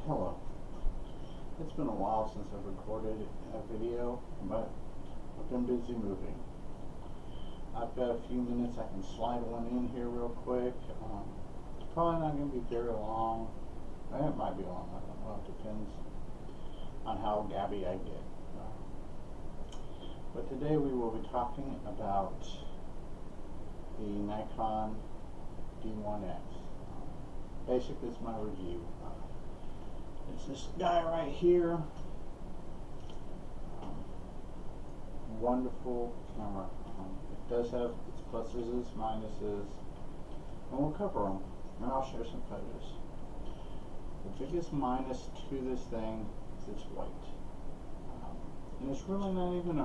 Hello. It's been a while since I've recorded a video, but I've been busy moving. I've got a few minutes. I can slide one in here real quick. It's probably not going to be very long. It might be long. I don't know. It depends on how gabby I get. But today we will be talking about the Nikon D1X. Basically, it's my review. It's this guy right here. Wonderful camera. It does have its pluses, its minuses, and we'll cover them. And I'll share some photos. The biggest minus to this thing is its weight, and it's really not even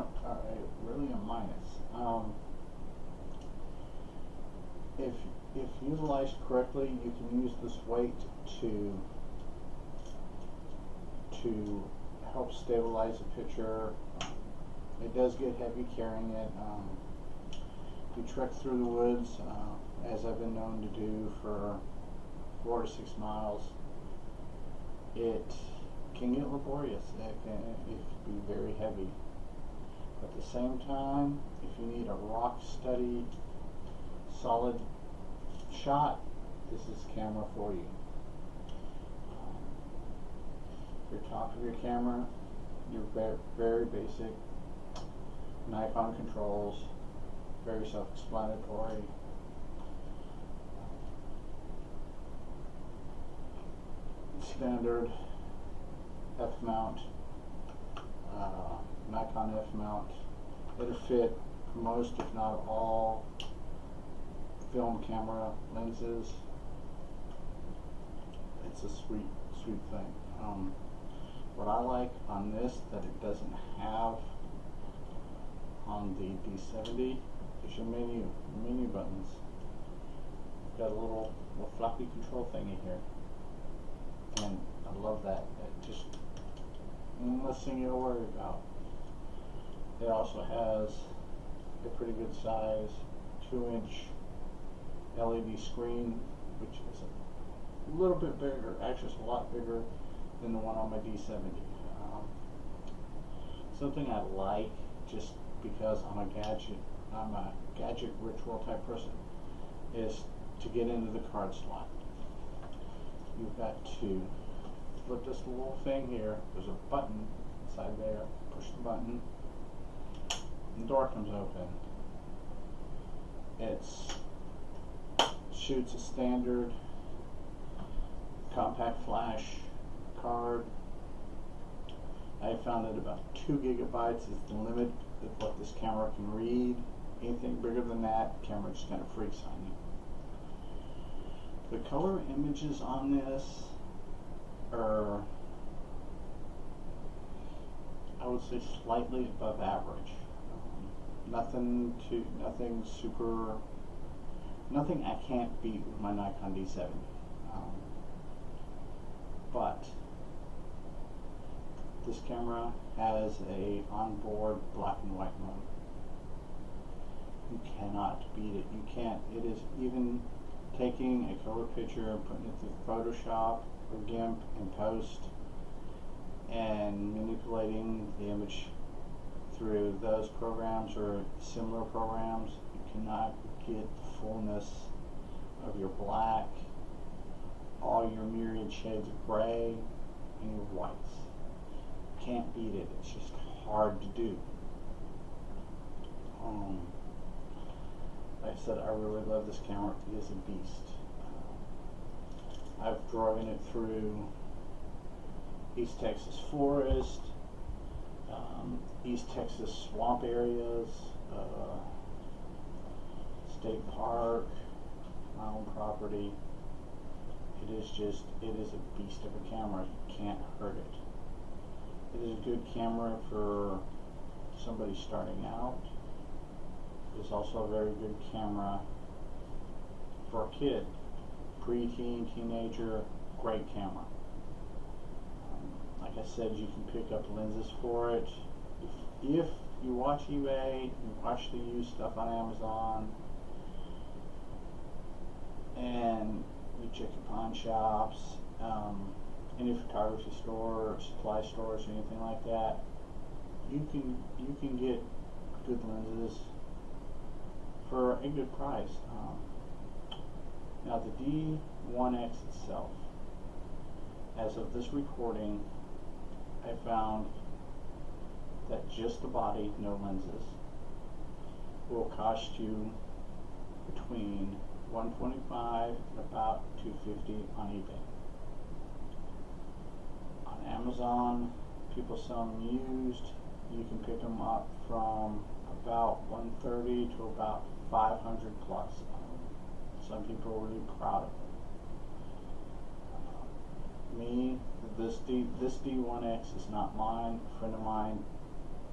really a minus. If utilized correctly, you can use this weight to help stabilize a picture. It does get heavy carrying it. You trek through the woods, as I've been known to do, for 4 to 6 miles. It can get laborious. It can be very heavy. At the same time, if you need a rock steady, solid shot, this is the camera for you. Your top of your camera, your very basic Nikon controls, very self-explanatory. Standard F-mount, Nikon F-mount. It'll fit most, if not all, film camera lenses. It's a sweet thing. What I like on this that it doesn't have on the D70 is your menu buttons. Got a little floppy control thingy here, and I love that. It just less thing you'll worry about. It also has a pretty good size 2-inch LED screen, which is a little bit bigger. Actually, it's a lot bigger than the one on my D70. Something I like, just because I'm a gadget ritual type person, is to get into the card slot. You've got to flip this little thing here. There's a button inside there. Push the button, and the door comes open. It shoots a standard compact flash card. I found that about 2 gigabytes is the limit of what this camera can read. Anything bigger than that, the camera just kind of freaks on you. The color images on this are, I would say, slightly above average. Nothing I can't beat with my Nikon D70. But this camera has a onboard black and white mode. You cannot beat it. You can't. It is, even taking a color picture and putting it through Photoshop or GIMP in post and manipulating the image through those programs or similar programs, you cannot get the fullness of your black, all your myriad shades of gray, and your whites. Can't beat it. It's just hard to do. Like I said, I really love this camera. It is a beast. I've driven it through East Texas forest, East Texas swamp areas, state park, my own property. It is a beast of a camera. You can't hurt it. It is a good camera for somebody starting out. It's also a very good camera for a kid, pre-teen, teenager. Great camera. Like I said, you can pick up lenses for it. If you watch eBay, you watch the used stuff on Amazon, and you check your pawn shops, any photography store, or supply stores, or anything like that, you can get good lenses for a good price. Now the D1X itself, as of this recording, I found that just the body, no lenses, will cost you between $125 and about $250 on eBay. On Amazon, people sell them used. You can pick them up from about $130 to about $500 plus. Some people are really proud of them. Me, this D1X is not mine. A friend of mine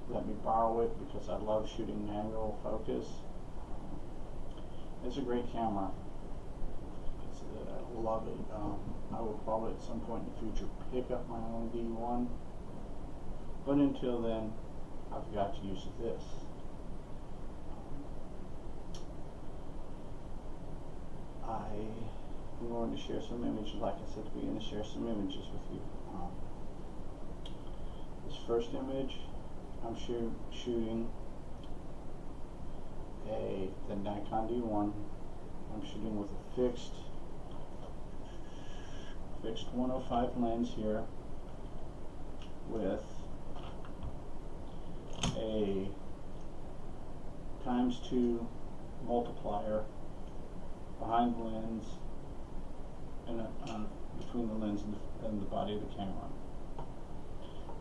let me borrow it because I love shooting manual focus. It's a great camera. I love it. I will probably at some point in the future pick up my own D1, but until then, I've got to use this. I'm going to share some images, like I said at the beginning, share some images with you. This first image, I'm shooting the Nikon D1. I'm shooting with a fixed 105 lens here with a ×2 multiplier behind the lens and between the lens and the body of the camera.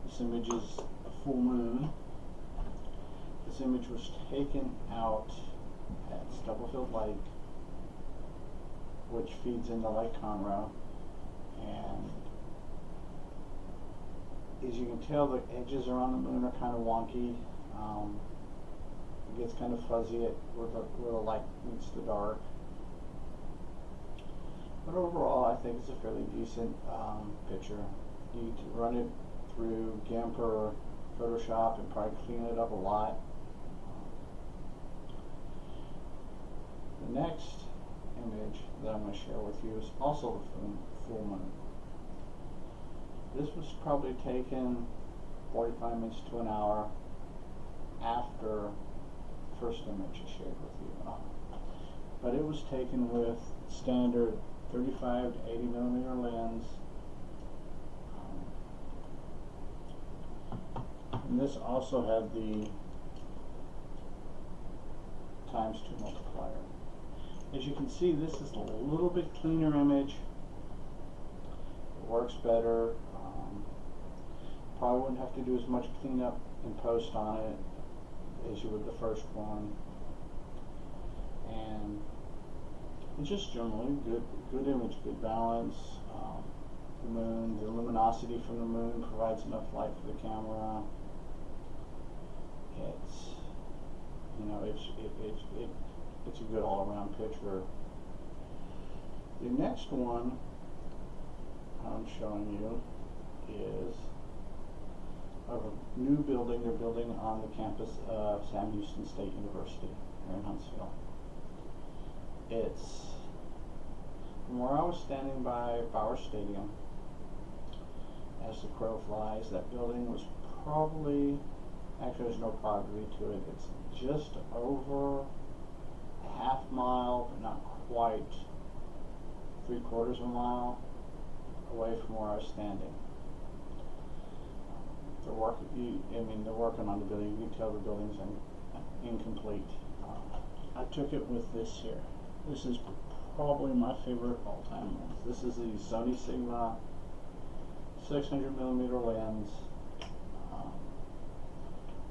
This image is a full moon. This image was taken out at Stubblefield Lake, which feeds into Lake Conroe, and as you can tell, the edges around the moon are kind of wonky. It gets kind of fuzzy where the light meets the dark. But overall, I think it's a fairly decent picture. You need to run it through GIMP or Photoshop and probably clean it up a lot. The next image that I'm going to share with you is also the full moon. This was probably taken 45 minutes to an hour after the first image I shared with you. But it was taken with standard 35 to 80 millimeter lens. And this also had the ×2 multiplier. As you can see, this is a little bit cleaner image. It works better. Probably wouldn't have to do as much cleanup and post on it as you would the first one. And it's just generally good image, good balance. The moon, the luminosity from the moon provides enough light for the camera. It's, you know, it's a good all-around picture. The next one I'm showing you is of a new building they're building on the campus of Sam Houston State University here in Huntsville. It's from where I was standing by Bauer Stadium. As the crow flies, that building was probably, actually there's no property to it, it's just over a half mile, but not quite 3/4 of a mile away from where I was standing. They're working on the building. You can tell the building's incomplete. I took it with this here. This is probably my favorite all-time lens. This is the Sony Sigma 600 millimeter lens.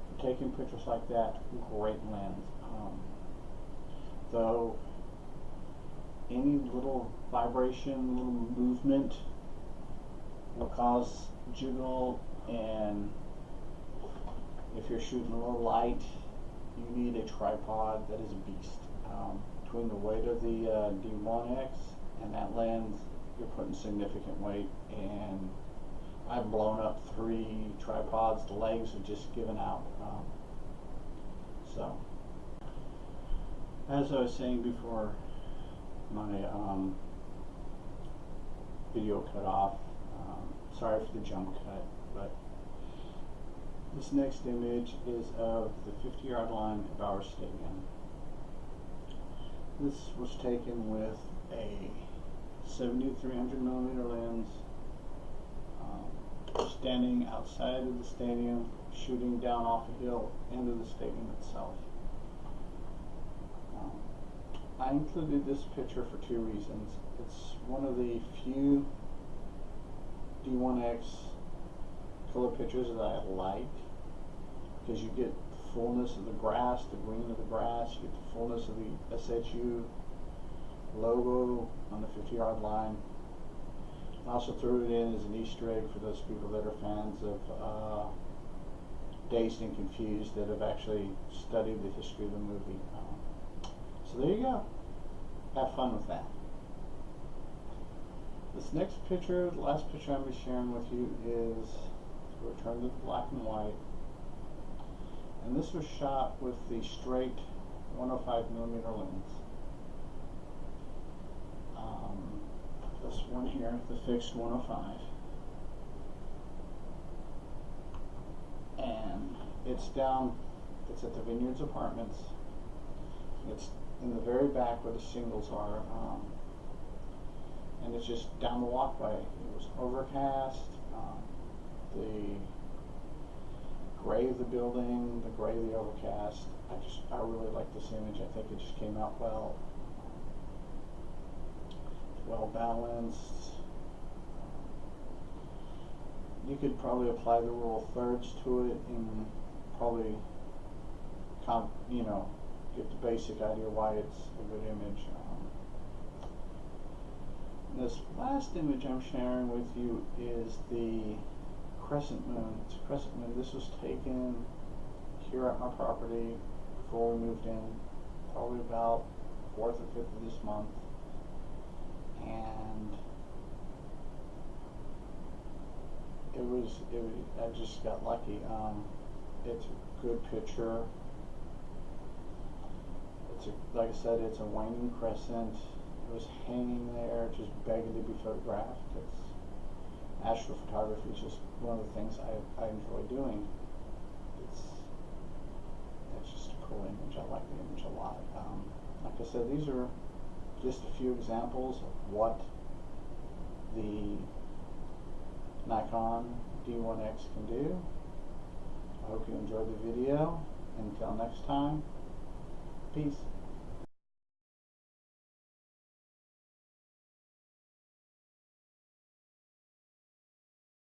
For taking pictures like that, great lens. Though any little vibration, little movement will cause jiggle, and if you're shooting a little light, you need a tripod that is a beast. Between the weight of the D1X and that lens, you're putting significant weight, and I've blown up 3 tripods. The legs are just giving out. So, as I was saying before my video cut off, Sorry for the jump cut, but this next image is of the 50-yard line of our stadium. This was taken with a 70-300mm lens, standing outside of the stadium, shooting down off a hill into the stadium itself. I included this picture for two reasons. It's one of the few D1X color pictures that I like, because you get the fullness of the grass, the green of the grass, you get the fullness of the SHU logo on the 50-yard line. I also threw it in as an Easter egg for those people that are fans of Dazed and Confused, that have actually studied the history of the movie. So there you go. Have fun with that. This next picture, the last picture I'm going to be sharing with you, is to return to the black and white. And this was shot with the straight 105mm lens. This one here, the fixed 105. And it's at the Vineyards Apartments. It's in the very back where the shingles are. And it's just down the walkway. It was overcast. The gray of the building, the gray of the overcast. I really like this image. I think it just came out well. Well balanced. You could probably apply the rule of thirds to it and probably, get the basic idea why it's a good image. This last image I'm sharing with you is the crescent moon. It's a crescent moon. This was taken here at my property before we moved in, probably about 4th or 5th of this month. And I just got lucky. It's a good picture. Like I said, it's a waning crescent. It was hanging there, just begging to be photographed. Astrophotography is just one of the things I enjoy doing. It's just a cool image. I like the image a lot. Like I said, these are just a few examples of what the Nikon D1X can do. I hope you enjoyed the video. Until next time, peace.